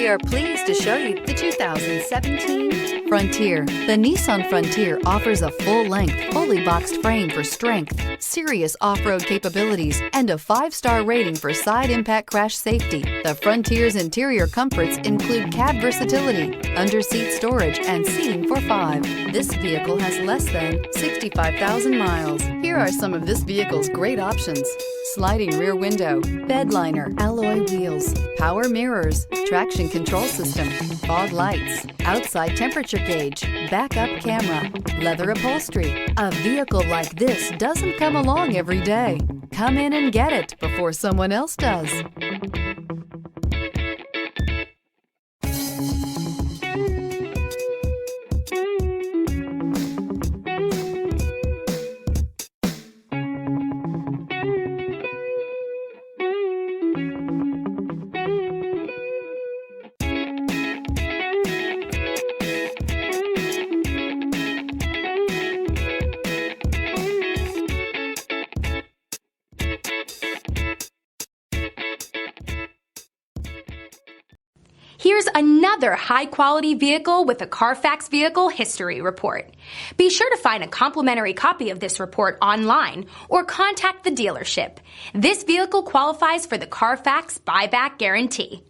We are pleased to show you the 2017 Frontier. The Nissan Frontier offers a full-length, fully boxed frame for strength, serious off-road capabilities, and a 5-star rating for side impact crash safety. The Frontier's interior comforts include cab versatility, under-seat storage, and seating for 5. This vehicle has less than 65,000 miles. Here are some of this vehicle's great options: sliding rear window, bed liner, alloy wheels, power mirrors, traction control system, fog lights, outside temperature gauge, backup camera, leather upholstery. A vehicle like this doesn't come along every day. Come in and get it before someone else does. Here's another high-quality vehicle with a Carfax Vehicle History Report. Be sure to find a complimentary copy of this report online or contact the dealership. This vehicle qualifies for the Carfax Buyback Guarantee.